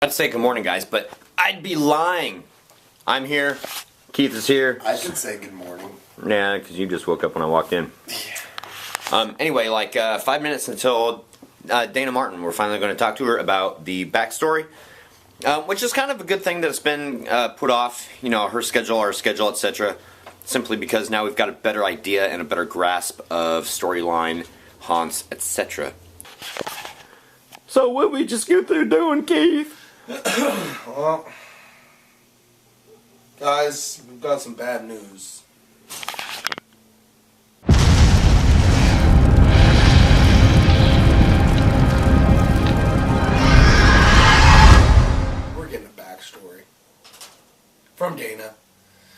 I'd say good morning, guys, but I'd be lying. I'm here. Keith is here. I should say good morning. Yeah, because you just woke up when I walked in. Yeah. Anyway, like 5 minutes until Dana Martin. We're finally going to talk to her about the backstory, which is kind of a good thing that it's been put off. You know, her schedule, our schedule, etc. Simply because now we've got a better idea and a better grasp of storyline, haunts, etc. So what we just get through doing, Keith? Well, guys, we've got some bad news. We're getting a backstory from Dana.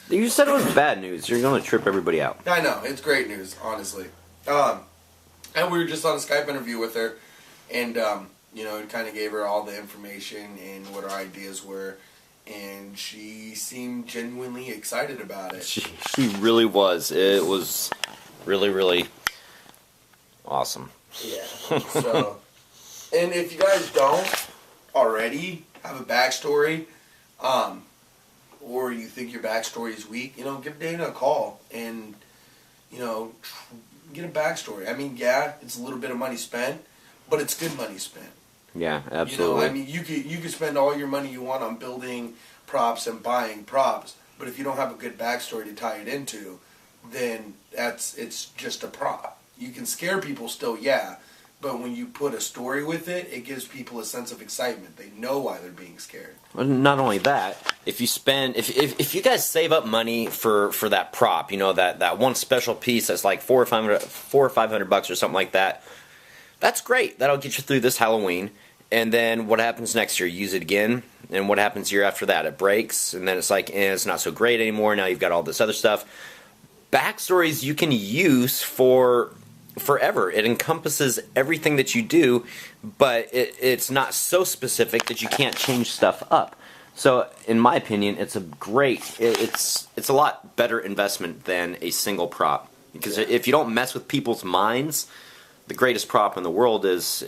You said it was bad news. You're going to trip everybody out. I know, it's great news, honestly. And we were just on a Skype interview with her, and you know, it kind of gave her all the information and what our ideas were, and she seemed genuinely excited about it. She really was. It was really, really awesome. Yeah. So, and if you guys don't already have a backstory, or you think your backstory is weak, you know, give Dana a call and, you know, get a backstory. I mean, yeah, it's a little bit of money spent, but it's good money spent. Yeah, absolutely. You know, I mean, you could spend all your money you want on building props and buying props, but if you don't have a good backstory to tie it into, then it's just a prop. You can scare people still, yeah, but when you put a story with it, it gives people a sense of excitement. They know why they're being scared. Well, not only that, if you spend, if you guys save up money for that prop, you know, that one special piece that's like $400 or $500 or something like that, that's great. That'll get you through this Halloween. And then what happens next year? Use it again. And what happens year after that? It breaks. And then it's like, it's not so great anymore. Now you've got all this other stuff. Backstories you can use for forever. It encompasses everything that you do, but it's not so specific that you can't change stuff up. So in my opinion, it's it's a lot better investment than a single prop. Because if you don't mess with people's minds, the greatest prop in the world is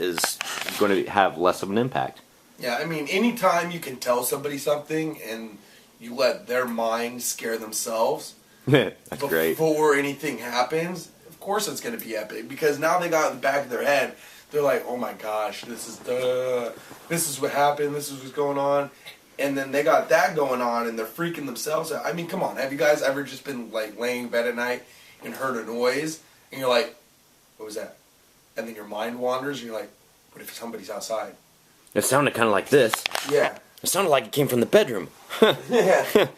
going to have less of an impact. Yeah, I mean, anytime you can tell somebody something and you let their mind scare themselves That's great. Before anything happens, of course it's going to be epic. Because now they got in the back of their head, they're like, oh my gosh, this is what happened, this is what's going on. And then they got that going on and they're freaking themselves out. I mean, come on, have you guys ever just been like laying in bed at night and heard a noise and you're like, what was that? And then your mind wanders, and you're like, what if somebody's outside? It sounded kind of like this. Yeah. It sounded like it came from the bedroom. Yeah. Could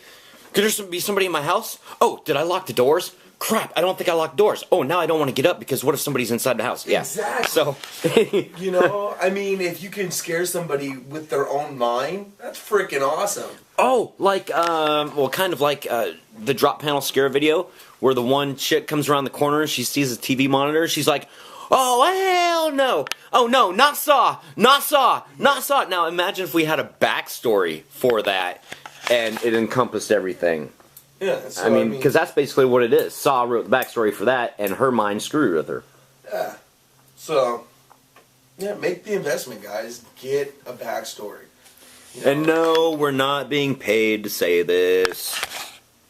there be somebody in my house? Oh, did I lock the doors? Crap, I don't think I locked doors. Oh, now I don't want to get up because what if somebody's inside the house? Yeah. Exactly. So, you know, I mean, if you can scare somebody with their own mind, that's freaking awesome. Oh, like, well, kind of like the drop panel scare video where the one chick comes around the corner and she sees a TV monitor. She's like, oh, hell no. Oh, no, not Saw. Not Saw. Not Saw. Now, imagine if we had a backstory for that and it encompassed everything. Yeah, so, I mean, because that's basically what it is. Saw wrote the backstory for that, and her mind screwed with her. Yeah. So, yeah, make the investment, guys. Get a backstory. You know? And no, we're not being paid to say this.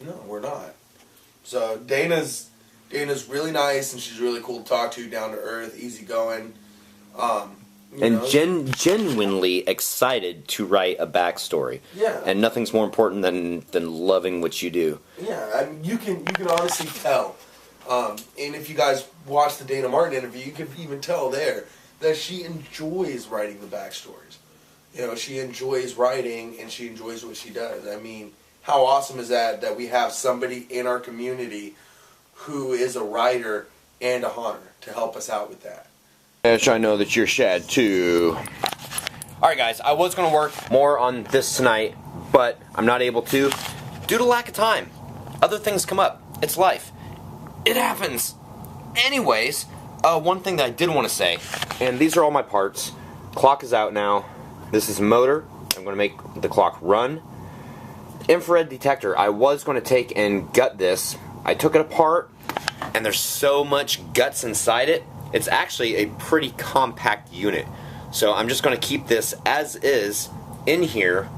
No, we're not. So, Dana's really nice, and she's really cool to talk to, down to earth, easygoing. And genuinely excited to write a backstory. Yeah. And nothing's more important than loving what you do. Yeah, I mean, you can honestly tell. And if you guys watch the Dana Martin interview, you can even tell there that she enjoys writing the backstories. You know, she enjoys writing, and she enjoys what she does. I mean, how awesome is that we have somebody in our community who is a writer and a haunter to help us out with that. Yes, I know that you're Shad too. Alright guys, I was going to work more on this tonight, but I'm not able to due to lack of time. Other things come up. It's life. It happens. Anyways, one thing that I did want to say, and these are all my parts. Clock is out now. This is a motor. I'm going to make the clock run. Infrared detector. I was going to take and gut this. I took it apart, and there's so much guts inside it. It's actually a pretty compact unit. So I'm just going to keep this as is in here,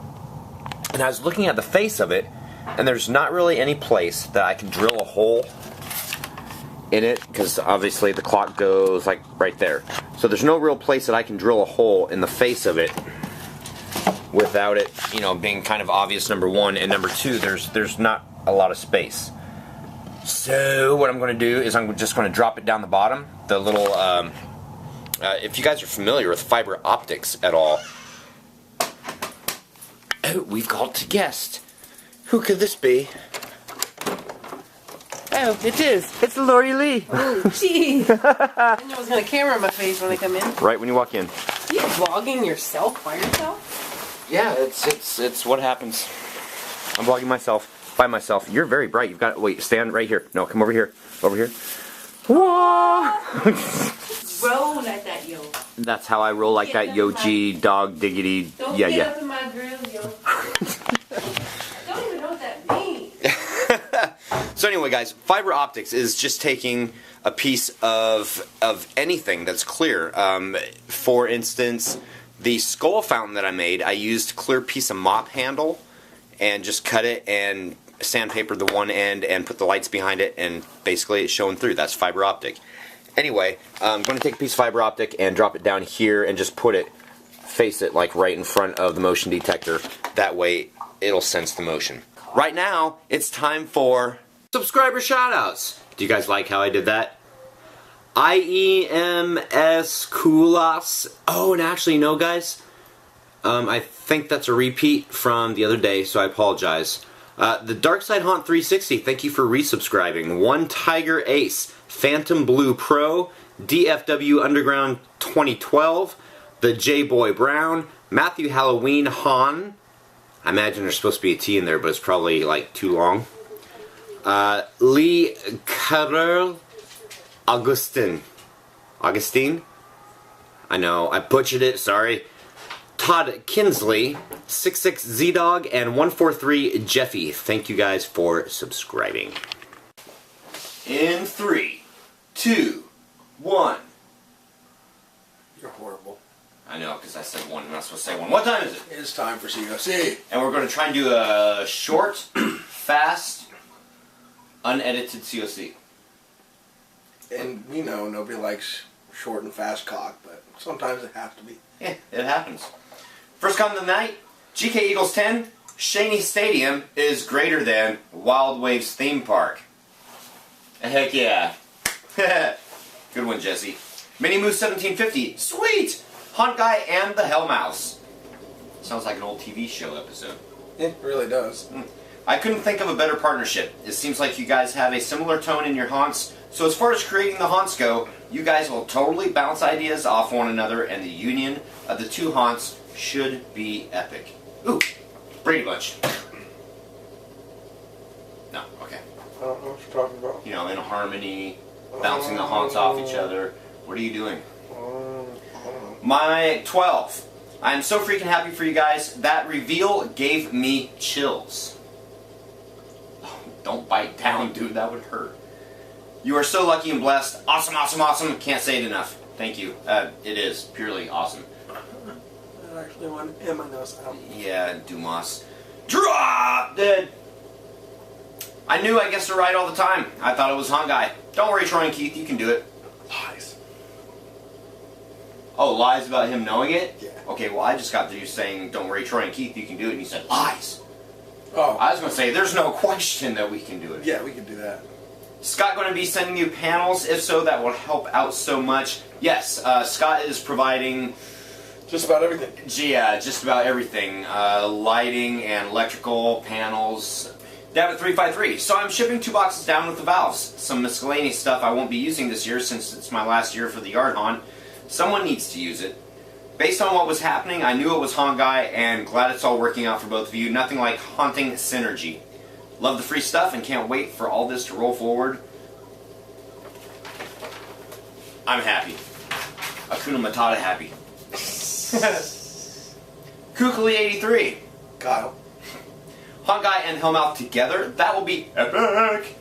and I was looking at the face of it, and there's not really any place that I can drill a hole in it, because obviously the clock goes like right there. So there's no real place that I can drill a hole in the face of it without it, you know, being kind of obvious, number one, and number two, there's not a lot of space. So what I'm going to do is I'm just going to drop it down the bottom. The little, if you guys are familiar with fiber optics at all, oh, we've got a guest. Who could this be? Oh, it is. It's Lori Lee. Oh, jeez. I knew I was going to camera my face when I come in. Right when you walk in. Are you vlogging yourself by yourself? Yeah, it's what happens. I'm vlogging myself by myself. You're very bright. You've got, wait, stand right here. No, come over here. Over here. Whoa! Roll like that, yo. That's how I roll like that, yo, G, dog, diggity, Don't yeah, get yeah. up in my grill, yo. I don't even know what that means. So anyway, guys, fiber optics is just taking a piece of anything that's clear. For instance, the skull fountain that I made, I used a clear piece of mop handle and just cut it and sandpapered the one end and put the lights behind it, and basically it's showing through. That's fiber optic. Anyway, I'm going to take a piece of fiber optic and drop it down here and just put it, face it like right in front of the motion detector. That way it'll sense the motion. Right now, it's time for subscriber shoutouts. Do you guys like how I did that? IEMS Kulas. Oh, and actually, no, guys. I think that's a repeat from the other day, so I apologize. The Darkside Haunt 360, thank you for resubscribing. One Tiger Ace, Phantom Blue Pro, DFW Underground 2012, the J-Boy Brown, Matthew Halloween Han. I imagine there's supposed to be a T in there, but it's probably like too long. Lee Carrel Augustine. I know, I butchered it, sorry. Todd Kinsley, 66ZDog, and 143 Jeffy. Thank you guys for subscribing. In 3, 2, 1. You're horrible. I know, because I said one, I'm not supposed to say one. What time is it? It's time for COC. And we're going to try and do a short, fast, unedited COC. And we know nobody likes short and fast cock, but sometimes it has to be. Yeah, it happens. First comment of the night, GK Eagles 10, Shaney Stadium is greater than Wild Waves Theme Park. Heck yeah. Good one, Jesse. Mini Moose 1750, sweet! Hunt Guy and the Hellmouth. Sounds like an old TV show episode. It really does. I couldn't think of a better partnership. It seems like you guys have a similar tone in your haunts, so as far as creating the haunts go, you guys will totally bounce ideas off one another, and the union of the two haunts should be epic. Ooh, Brady Bunch. No, okay. I don't know what you're talking about. You know, in harmony, bouncing the haunts off each other. What are you doing? I don't know. My 12. I am so freaking happy for you guys. That reveal gave me chills. Oh, don't bite down, dude. That would hurt. You are so lucky and blessed. Awesome, awesome, awesome. Can't say it enough. Thank you. It is purely awesome. I actually want to my nose out. Yeah, Dumas. Drop dead. I knew I guessed it right all the time. I thought it was Hunt Guy. Don't worry, Troy and Keith. You can do it. Lies. Oh, lies about him knowing it? Yeah. Okay, well, I just got through saying, don't worry, Troy and Keith, you can do it, and you said, lies. Oh. I was going to say, there's no question that we can do it. Yeah, we can do that. Scott going to be sending you panels? If so, that will help out so much. Yes, Scott is providing... Just about everything. Yeah, just about everything. Lighting and electrical panels. Down at 353. So I'm shipping 2 boxes down with the valves. Some miscellaneous stuff I won't be using this year since it's my last year for the yard haunt. Someone needs to use it. Based on what was happening, I knew it was Haunt Guy, and glad it's all working out for both of you. Nothing like haunting synergy. Love the free stuff and can't wait for all this to roll forward. I'm happy. Akuna Matata happy. Kukuli83. Kyle. Haunt Guy and Hellmouth together, that will be epic.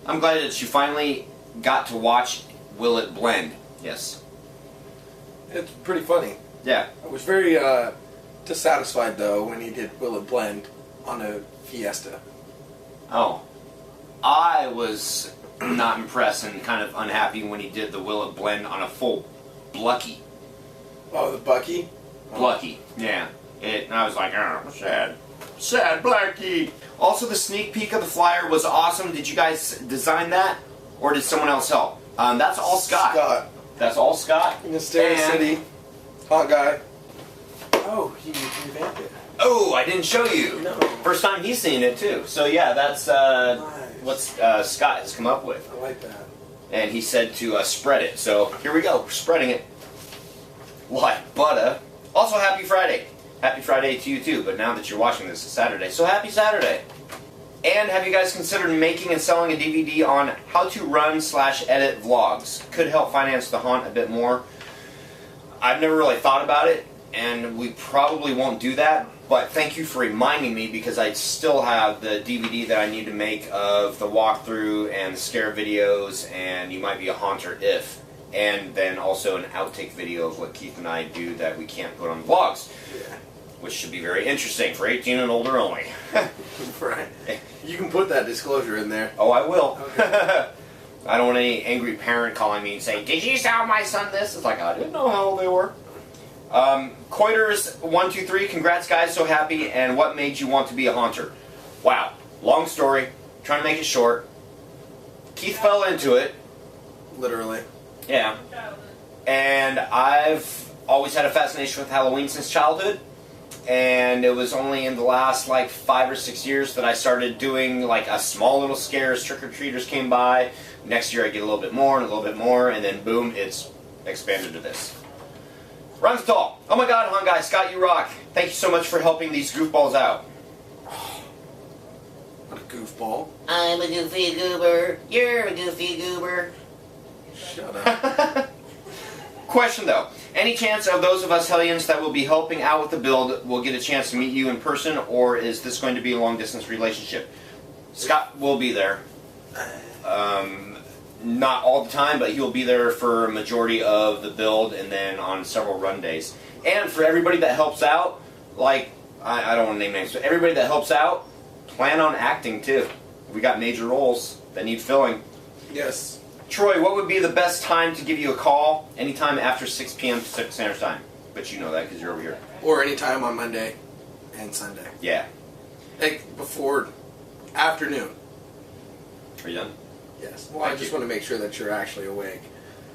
I'm glad that you finally got to watch Will It Blend. Yes. It's pretty funny. Yeah. I was very dissatisfied though when he did Will It Blend on a Fiesta. Oh. I was not impressed and kind of unhappy when he did the Will It Blend on a full Blucky. Oh, the Bucky? Blucky, yeah. And I was like, oh, sad. Sad Blackie. Also, the sneak peek of the flyer was awesome. Did you guys design that? Or did someone else help? That's all Scott. That's all Scott. In the Stereo City. Hot guy. Oh, he revamped it. Oh, I didn't show you. No. First time he's seen it, too. So, yeah, that's Nice. what Scott has come up with. I like that. And he said to spread it. So, here we go. We're spreading it. Like butter. Also, happy Friday. Happy Friday to you, too. But now that you're watching this, it's Saturday. So, happy Saturday. And have you guys considered making and selling a DVD on how to run/edit vlogs? Could help finance the haunt a bit more. I've never really thought about it, and we probably won't do that. But thank you for reminding me, because I still have the DVD that I need to make of the walkthrough and the scare videos, and You Might Be a Haunter If. And then also an outtake video of what Keith and I do that we can't put on vlogs. Yeah. Which should be very interesting for 18 and older only. Right. You can put that disclosure in there. Oh, I will. Okay. I don't want any angry parent calling me and saying, "Did you sell my son this?" It's like, I didn't know how old they were. Coiters123, congrats guys, so happy. And what made you want to be a haunter? Wow, long story. Trying to make it short. Keith fell into it. Literally. Yeah. And I've always had a fascination with Halloween since childhood. And it was only in the last like 5 or 6 years that I started doing like a small little scares. Trick-or-treaters came by. Next year I get a little bit more and a little bit more, and then boom, it's expanded to this. Runs tall. Oh my god, hon guy, Scott, you rock. Thank you so much for helping these goofballs out. What a goofball. I'm a goofy goober. You're a goofy goober. Shut up. Question though, any chance of those of us Hellions that will be helping out with the build will get a chance to meet you in person, or is this going to be a long distance relationship? Scott will be there. Not all the time, but he'll be there for a majority of the build and then on several run days. And for everybody that helps out, like, I don't want to name names, but everybody that helps out, plan on acting too. We got major roles that need filling. Yes. Troy, what would be the best time to give you a call? Anytime after 6 p.m. Pacific Standard Time. But you know that because you're over here. Or anytime on Monday and Sunday. Yeah. Like before afternoon. Are you done? Yes. Well, I just want to make sure that you're actually awake.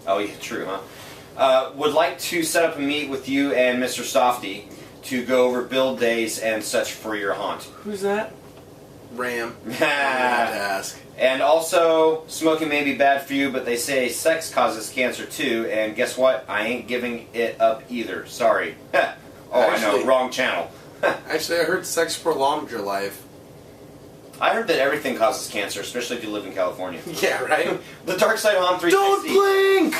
Oh, yeah, true, huh? Would like to set up a meet with you and Mr. Softy to go over build days and such for your haunt. Who's that? Ram. I have to ask. And also, smoking may be bad for you, but they say sex causes cancer too, and guess what? I ain't giving it up either. Sorry. Oh, I know, wrong channel. Actually, I heard sex prolonged your life. I heard that everything causes cancer, especially if you live in California. Yeah, right? The Dark Side on 360. Don't blink!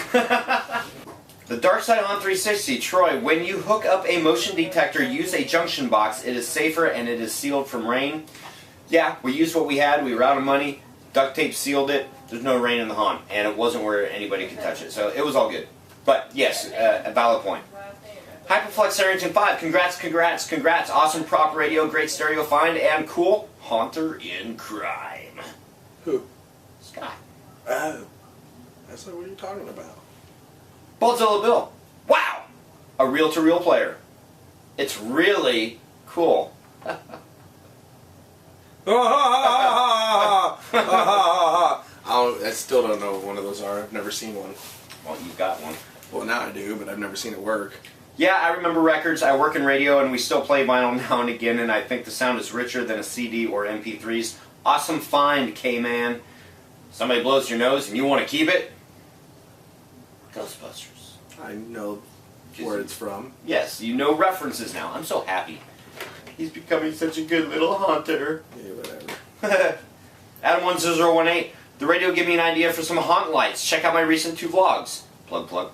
The Dark Side on 360. Troy, when you hook up a motion detector, use a junction box. It is safer and it is sealed from rain. Yeah, we used what we had. We were out of money. Duct tape sealed it. There's no rain in the haunt, and it wasn't where anybody could touch it, so it was all good. But yes, a valid point. Hyperflex Arrington 5, congrats, congrats, congrats. Awesome prop radio, great stereo find, and cool haunter in crime. Who? Scott. Oh. That's like, what are you talking about? Baldzilla Bill. Wow! A reel-to-reel player. It's really cool. I still don't know what one of those are. I've never seen one. Well, you've got one. Well, now I do, but I've never seen it work. Yeah, I remember records. I work in radio, and we still play vinyl now and again, and I think the sound is richer than a CD or MP3s. Awesome find, K-Man. Somebody blows your nose, and you want to keep it? Ghostbusters. I know where it's from. Yes, you know references now. I'm so happy. He's becoming such a good little haunter. Yeah, whatever. Adam1018. The radio gave me an idea for some haunt lights. Check out my recent 2 vlogs. Plug, plug.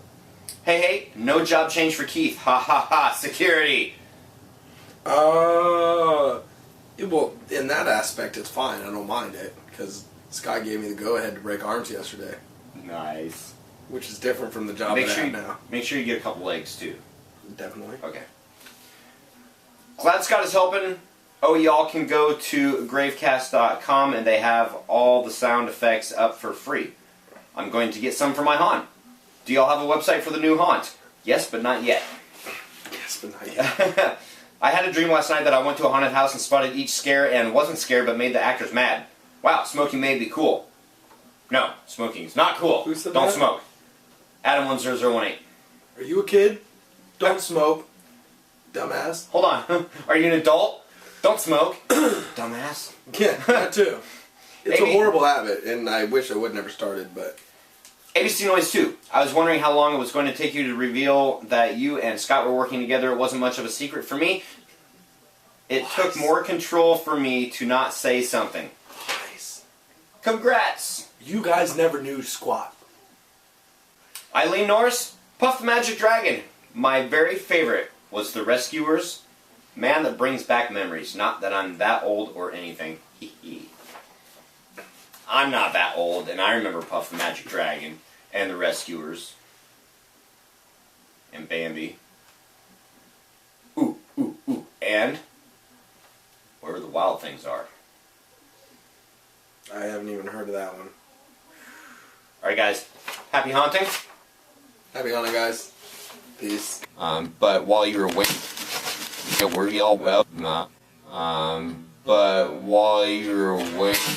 Hey, no job change for Keith. Ha ha ha. Security. Well, in that aspect, it's fine. I don't mind it because Scott gave me the go-ahead to break arms yesterday. Nice. Which is different from the job that I have now. Make sure you get a couple legs too. Definitely. Okay. Glad Scott is helping. Oh, y'all can go to gravecast.com and they have all the sound effects up for free. I'm going to get some for my haunt. Do y'all have a website for the new haunt? Yes, but not yet. Yes, but not yet. I had a dream last night that I went to a haunted house and spotted each scare and wasn't scared but made the actors mad. Wow, smoking may be cool. No, smoking is not cool. Who said Don't that? smoke. Adam10018. Are you a kid? Don't smoke. Dumbass. Hold on. Are you an adult? Don't smoke. Dumbass. Yeah, that too. It's Maybe. a horrible habit, and I wish I would never started, but... ABC Noise 2. I was wondering how long it was going to take you to reveal that you and Scott were working together. It wasn't much of a secret for me. It took more control for me to not say something. Nice. Congrats! You guys never knew squat. Eileen Norris, Puff the Magic Dragon. My very favorite was The Rescuers. Man that brings back memories. Not that I'm that old or anything. I'm not that old, and I remember Puff the Magic Dragon and The Rescuers. And Bambi. Ooh, ooh, ooh. And Where the Wild Things Are. I haven't even heard of that one. Alright guys, happy haunting. Happy hunting, guys. Peace. But while you were waiting, were y'all well? But while you were waiting.